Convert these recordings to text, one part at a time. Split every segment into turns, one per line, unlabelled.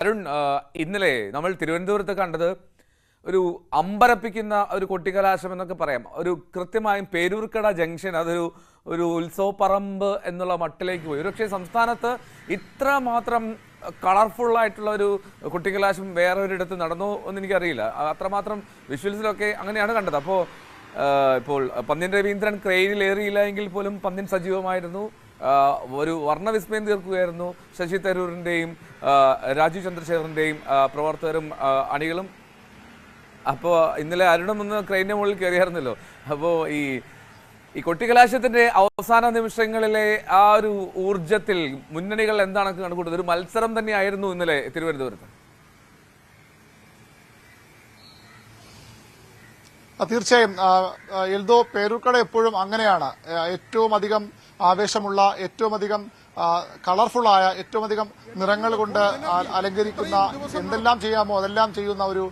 അരുൺ, ഇന്നലെ നമ്മൾ തിരുവനന്തപുരത്ത് കണ്ടത് ഒരു അമ്പരപ്പിക്കുന്ന ഒരു കൊട്ടിക്കലാശം എന്നൊക്കെ പറയാം. ഒരു കൃത്യമായും പേരൂർക്കട ജംഗ്ഷൻ അതൊരു ഒരു ഉത്സവപ്പറമ്പ് എന്നുള്ള മട്ടിലേക്ക് പോയി. ഒരുപക്ഷെ സംസ്ഥാനത്ത് ഇത്ര മാത്രം കളർഫുള്ളായിട്ടുള്ള ഒരു കൊട്ടിക്കലാശം വേറെ ഒരിടത്ത് നടന്നോ എന്ന് എനിക്കറിയില്ല. അത്രമാത്രം വിഷ്വൽസിലൊക്കെ അങ്ങനെയാണ് കണ്ടത്. ഇപ്പോൾ പന്ന്യൻ രവീന്ദ്രൻ ക്രെയിനിലേറിയില്ല എങ്കിൽ പോലും പന്ന്യൻ സജീവമായിരുന്നു. ഒരു വർണ്ണവിസ്മയം തീർക്കുകയായിരുന്നു ശശി തരൂരിൻ്റെയും രാജീവ് ചന്ദ്രശേഖറിൻ്റെയും പ്രവർത്തകരും അണികളും. അപ്പോൾ ഇന്നലെ അരുണം ഒന്ന് ക്രെയിനിൻ്റെ മുകളിൽ കയറിയായിരുന്നല്ലോ. അപ്പോൾ ഈ കൊട്ടിക്കലാശത്തിൻ്റെ അവസാന നിമിഷങ്ങളിലെ ആ ഒരു ഊർജത്തിൽ മുന്നണികൾ എന്താണ് കണക്കൂട്ടുന്നത്? ഒരു മത്സരം തന്നെയായിരുന്നു ഇന്നലെ തിരുവനന്തപുരത്ത്.
തീർച്ചയായും എൽദോ, പേരൂർക്കട എപ്പോഴും അങ്ങനെയാണ്. ഏറ്റവും അധികം ആവേശമുള്ള, ഏറ്റവും അധികം കളർഫുള്ളായ, ഏറ്റവും അധികം നിറങ്ങൾ കൊണ്ട് അലങ്കരിക്കുന്ന, എന്തെല്ലാം ചെയ്യാമോ അതെല്ലാം ചെയ്യുന്ന ഒരു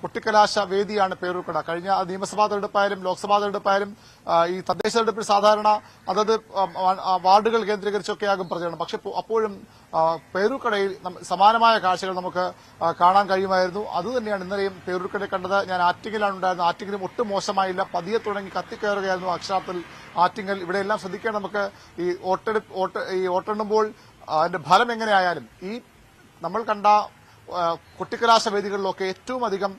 പൊട്ടിക്കലാശ വേദിയാണ് പേരൂർക്കട. കഴിഞ്ഞ നിയമസഭാ തെരഞ്ഞെടുപ്പായാലും ലോക്സഭാ തെരഞ്ഞെടുപ്പായാലും ഈ തദ്ദേശ തെരഞ്ഞെടുപ്പിൽ സാധാരണ അതത് വാർഡുകൾ കേന്ദ്രീകരിച്ചൊക്കെയാകും പ്രചരണം. പക്ഷെ അപ്പോഴും പേരൂർക്കടയിൽ സമാനമായ കാഴ്ചകൾ നമുക്ക് കാണാൻ കഴിയുമായിരുന്നു. അതുതന്നെയാണ് ഇന്നലെയും പേരൂർക്കടയിൽ കണ്ടത്. ഞാൻ ആറ്റിങ്ങലാണ് ഉണ്ടായിരുന്നത്. ആറ്റിങ്ങലും ഒട്ടും മോശമായില്ല. പതിയെ തുടങ്ങി കത്തിക്കയറുകയായിരുന്നു അക്ഷരാർത്ഥത്തിൽ ആറ്റിങ്ങൽ. ഇവിടെയെല്ലാം ശ്രദ്ധിക്കാൻ നമുക്ക് ഈ വോട്ടെണ്ണുമ്പോൾ അതിന്റെ ഫലം എങ്ങനെയായാലും ഈ നമ്മൾ കണ്ട കൊട്ടിക്കലാശ വേദികളിലൊക്കെ ഏറ്റവും അധികം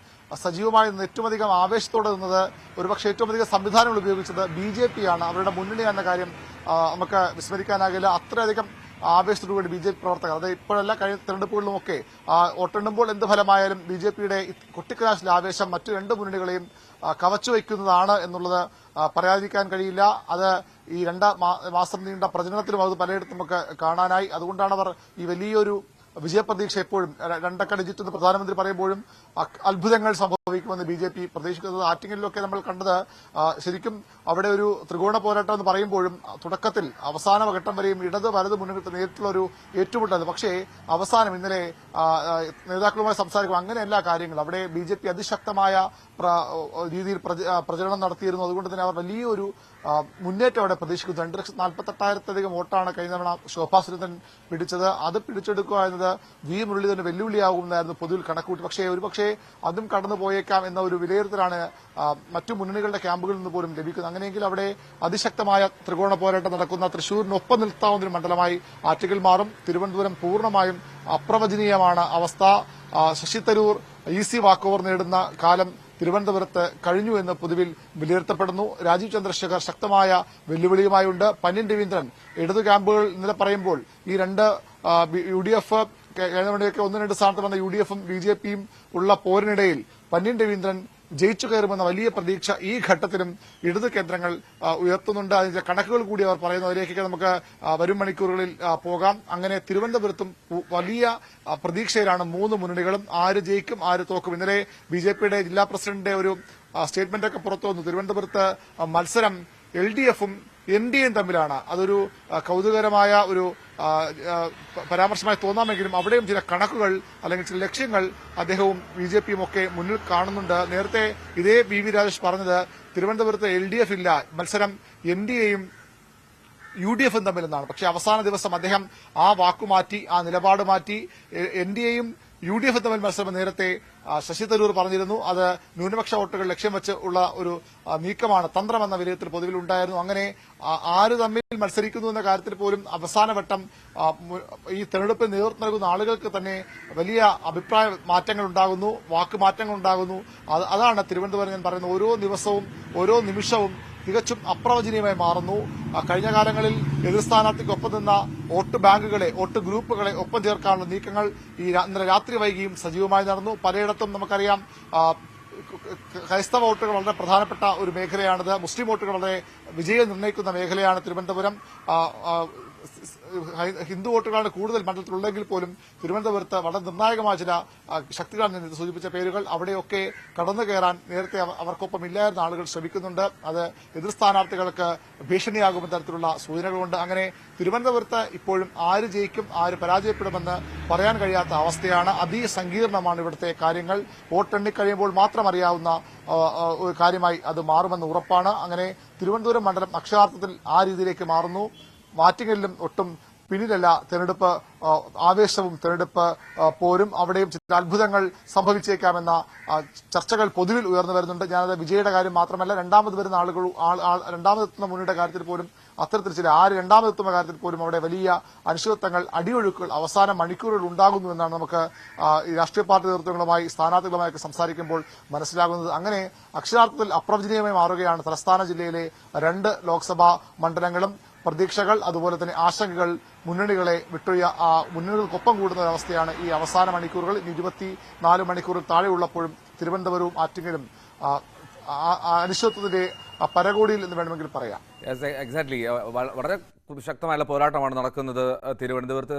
സജീവമായി നിന്ന്, ഏറ്റവും അധികം ആവേശത്തോടെ നിന്നത്, ഒരുപക്ഷെ ഏറ്റവും അധികം സംവിധാനങ്ങൾ ഉപയോഗിച്ചത് BJP ആണ്. അവരുടെ മുന്നണി എന്ന കാര്യം നമുക്ക് വിസ്മരിക്കാനാകില്ല. അത്രയധികം ആവേശത്തോടുകൂടി BJP പ്രവർത്തകർ, അത് ഇപ്പോഴല്ല കഴിഞ്ഞ തെരഞ്ഞെടുപ്പുകളിലുമൊക്കെ വോട്ടെണ്ണുമ്പോൾ എന്ത് ഫലമായാലും BJPയുടെ കൊട്ടിക്കലാശിലെ ആവേശം മറ്റു രണ്ട് മുന്നണികളെയും കവച്ചുവയ്ക്കുന്നതാണ് എന്നുള്ളത് പറയാതിരിക്കാൻ കഴിയില്ല. അത് ഈ 2 മാസം നീണ്ട പ്രചരണത്തിലും അത് പലയിടത്തും നമുക്ക് കാണാനായി. അതുകൊണ്ടാണ് അവർ ഈ വലിയൊരു വിജയപ്രതീക്ഷ എപ്പോഴും 2 ഡിജിറ്റ് എന്ന് പ്രധാനമന്ത്രി പറയുമ്പോഴും അത്ഭുതങ്ങൾ സംഭവിക്കുമെന്ന് BJP പ്രതീക്ഷിക്കുന്നത്. ആറ്റിങ്ങലിലൊക്കെ നമ്മൾ കണ്ടത് ശരിക്കും അവിടെ ഒരു ത്രികോണ പോരാട്ടം എന്ന് പറയുമ്പോഴും തുടക്കത്തിൽ അവസാന ഘട്ടം വരെയും ഇടത് വലത് മുന്നണികൾ നേരിട്ടുള്ള ഒരു ഏറ്റുമുട്ടൽ. പക്ഷേ അവസാനം ഇന്നലെ നേതാക്കളുമായി സംസാരിക്കുമ്പോൾ അങ്ങനെയല്ല കാര്യങ്ങൾ. അവിടെ BJP അതിശക്തമായ രീതിയിൽ പ്രചരണം നടത്തിയിരുന്നു. അതുകൊണ്ട് തന്നെ അവർ വലിയൊരു മുന്നേറ്റം അവിടെ പ്രതീക്ഷിക്കുന്നു. 2,48,000 വോട്ടാണ് കഴിഞ്ഞ തവണ ശോഭാ സുരേന്ദ്രൻ പിടിച്ചത്. അത് പിടിച്ചെടുക്കുക എന്നത് V മുരളീധരന് വെല്ലുവിളിയാകുമെന്നായിരുന്നു പൊതുവിൽ കണക്കൂട്ടി. പക്ഷേ ഒരുപക്ഷെ അതും കടന്നു പോയേക്കാം എന്ന ഒരു വിലയിരുത്തലാണ് മറ്റു മുന്നണികളുടെ ക്യാമ്പുകളിൽ നിന്ന് പോലും ലഭിക്കുന്നത്. അങ്ങനെയെങ്കിൽ അവിടെ അതിശക്തമായ ത്രികോണ പോരാട്ടം നടക്കുന്ന തൃശൂരിനൊപ്പം നിർത്താവുന്ന ഒരു മണ്ഡലമായി ആറ്റിങ്ങൽ മാറും. തിരുവനന്തപുരം പൂർണ്ണമായും അപ്രവചനീയമാണ് അവസ്ഥ. ശശി തരൂർ ഈസി വാക്കോവർ നേടുന്ന കാലം തിരുവനന്തപുരത്ത് കഴിഞ്ഞു എന്ന് പൊതുവിൽ വിലയിരുത്തപ്പെടുന്നു. രാജീവ് ചന്ദ്രശേഖർ ശക്തമായ വെല്ലുവിളിയുമായുണ്ട്. പന്ന്യൻ രവീന്ദ്രൻ ഇടതു ക്യാമ്പുകൾ ഇന്നലെ പറയുമ്പോൾ ഈ 2 UDF കഴിഞ്ഞവരുടെയൊക്കെ 1-2 സ്ഥാനത്ത് വന്ന UDFും BJPയും ഉള്ള പോരിനിടയിൽ പന്ന്യൻ രവീന്ദ്രൻ ജയിച്ചു കയറുമെന്ന വലിയ പ്രതീക്ഷ ഈ ഘട്ടത്തിലും ഇടത് കേന്ദ്രങ്ങൾ ഉയർത്തുന്നുണ്ട്. അതിന്റെ കണക്കുകൾ കൂടി അവർ പറയുന്നു. അതിലേക്കൊക്കെ നമുക്ക് വരും മണിക്കൂറുകളിൽ പോകാം. അങ്ങനെ തിരുവനന്തപുരത്തും വലിയ പ്രതീക്ഷയിലാണ് 3 മുന്നണികളും. ആര് ജയിക്കും, ആര് തോക്കും? ഇന്നലെ BJPയുടെ ജില്ലാ പ്രസിഡന്റിന്റെ ഒരു സ്റ്റേറ്റ്മെന്റൊക്കെ പുറത്തു വന്നു. തിരുവനന്തപുരത്ത് മത്സരം LDFും NDAയും തമ്മിലാണ്. അതൊരു കൗതുകകരമായ ഒരു പരാമർശമായി തോന്നാമെങ്കിലും അവിടെയും ചില കണക്കുകൾ അല്ലെങ്കിൽ ചില ലക്ഷ്യങ്ങൾ അദ്ദേഹവും BJPയും ഒക്കെ മുന്നിൽ കാണുന്നുണ്ട്. നേരത്തെ ഇതേ VV രാജേഷ് പറഞ്ഞത് തിരുവനന്തപുരത്ത് LDF ഇല്ല, മത്സരം NDAയും UDFും തമ്മിലെന്നാണ്. പക്ഷേ അവസാന ദിവസം അദ്ദേഹം ആ വാക്കുമാറ്റി, ആ നിലപാട് മാറ്റി. NDAയും UDF തമ്മിൽ മത്സരം നേരത്തെ ശശി തരൂർ പറഞ്ഞിരുന്നു. അത് ന്യൂനപക്ഷ വോട്ടുകൾ ലക്ഷ്യം വെച്ച് ഉള്ള ഒരു നീക്കമാണ്, തന്ത്രമെന്ന വിലയിരുത്തൽ പൊതുവിൽ ഉണ്ടായിരുന്നു. അങ്ങനെ ആര് തമ്മിൽ മത്സരിക്കുന്നു എന്ന കാര്യത്തിൽ പോലും അവസാനവട്ടം ഈ തെരഞ്ഞെടുപ്പിൽ നേതൃത്വം നൽകുന്ന ആളുകൾക്ക് തന്നെ വലിയ അഭിപ്രായ മാറ്റങ്ങൾ ഉണ്ടാകുന്നു, വാക്കുമാറ്റങ്ങൾ ഉണ്ടാകുന്നു. അതാണ് തിരുവനന്തപുരം ഞാൻ പറയുന്നത്. ഓരോ ദിവസവും ഓരോ നിമിഷവും തികച്ചും അപ്രവചനീയമായി മാറുന്നു. കഴിഞ്ഞ കാലങ്ങളിൽ എതിർ സ്ഥാനാർത്ഥിക്കൊപ്പം നിന്ന വോട്ട് ബാങ്കുകളെ, വോട്ട് ഗ്രൂപ്പുകളെ ഒപ്പം ചേർക്കാനുള്ള നീക്കങ്ങൾ ഇന്നലെ രാത്രി വൈകിയും സജീവമായി നടന്നു. പലയിടത്തും നമുക്കറിയാം ക്രൈസ്തവ വോട്ടുകൾ വളരെ പ്രധാനപ്പെട്ട ഒരു മേഖലയാണിത്. മുസ്ലിം വോട്ടുകൾ വളരെ വിജയം നിർണ്ണയിക്കുന്ന മേഖലയാണ് തിരുവനന്തപുരം. ഹിന്ദു വോട്ടുകളാണ് കൂടുതൽ മണ്ഡലത്തിലുള്ളെങ്കിൽ പോലും തിരുവനന്തപുരത്ത് വളരെ നിർണായകമായ ചില ശക്തികളാണ് ഞാൻ സൂചിപ്പിച്ച പേരുകൾ. അവിടെയൊക്കെ കടന്നു കയറാൻ നേരത്തെ അവർക്കൊപ്പം ഇല്ലായിരുന്ന ആളുകൾ ശ്രമിക്കുന്നുണ്ട്. അത് എതിർ സ്ഥാനാർത്ഥികൾക്ക് ഭീഷണിയാകുന്ന തരത്തിലുള്ള സൂചനകളുണ്ട്. അങ്ങനെ തിരുവനന്തപുരത്ത് ഇപ്പോഴും ആര് ജയിക്കും, ആര് പരാജയപ്പെടുമെന്ന് പറയാൻ കഴിയാത്ത അവസ്ഥയാണ്. അതിസങ്കീർണമാണ് ഇവിടുത്തെ കാര്യങ്ങൾ. വോട്ടെണ്ണിക്കഴിയുമ്പോൾ മാത്രം അറിയാവുന്ന ഒരു കാര്യമായി അത് മാറുമെന്ന് ഉറപ്പാണ്. അങ്ങനെ തിരുവനന്തപുരം മണ്ഡലം അക്ഷരാർത്ഥത്തിൽ ആ രീതിയിലേക്ക് മാറുന്നു. ആറ്റിങ്ങലിലും ഒട്ടും പിന്നിലല്ല തെരഞ്ഞെടുപ്പ് ആവേശവും തെരഞ്ഞെടുപ്പ് പോരും അവിടെയും ചില അത്ഭുതങ്ങൾ സംഭവിച്ചേക്കാമെന്ന ചർച്ചകൾ പൊതുവിൽ ഉയർന്നു വരുന്നുണ്ട്. ഞാനത് വിജയുടെ കാര്യം മാത്രമല്ല രണ്ടാമത് വരുന്ന ആളുകൾ രണ്ടാമതെത്തുന്ന മുന്നണിയുടെ കാര്യത്തിൽ പോലും അത്തരത്തിൽ ചില രണ്ടാമതെത്തുന്ന കാര്യത്തിൽ പോലും അവിടെ വലിയ അനിശ്ചിതത്വങ്ങൾ അടിയൊഴുക്കുകൾ അവസാന മണിക്കൂറുകൾ ഉണ്ടാകുന്നു എന്നാണ് നമുക്ക് ഈ രാഷ്ട്രീയ പാർട്ടി നേതൃത്വങ്ങളുമായി സ്ഥാനാർത്ഥികളുമായൊക്കെ സംസാരിക്കുമ്പോൾ മനസ്സിലാകുന്നത്. അങ്ങനെ അക്ഷരാർത്ഥത്തിൽ അപ്രവചനീയമായി മാറുകയാണ് തലസ്ഥാന ജില്ലയിലെ 2 ലോക്സഭാ മണ്ഡലങ്ങളും. പ്രതീക്ഷകൾ അതുപോലെ തന്നെ ആശങ്കകൾ മുന്നണികളെ മുന്നണികൾക്കൊപ്പം കൂടുന്ന ഒരവസ്ഥയാണ് ഈ അവസാന മണിക്കൂറുകൾ. 24 മണിക്കൂറിൽ താഴെയുള്ളപ്പോഴും തിരുവനന്തപുരവും ആറ്റിങ്ങലും അനിശ്ചിതത്വത്തിന്റെ പരകോടിയിൽ എന്ന് വേണമെങ്കിൽ പറയാം.
എക്സാക്ട്ലി വളരെ ശക്തമായ പോരാട്ടമാണ് നടക്കുന്നത് തിരുവനന്തപുരത്ത്.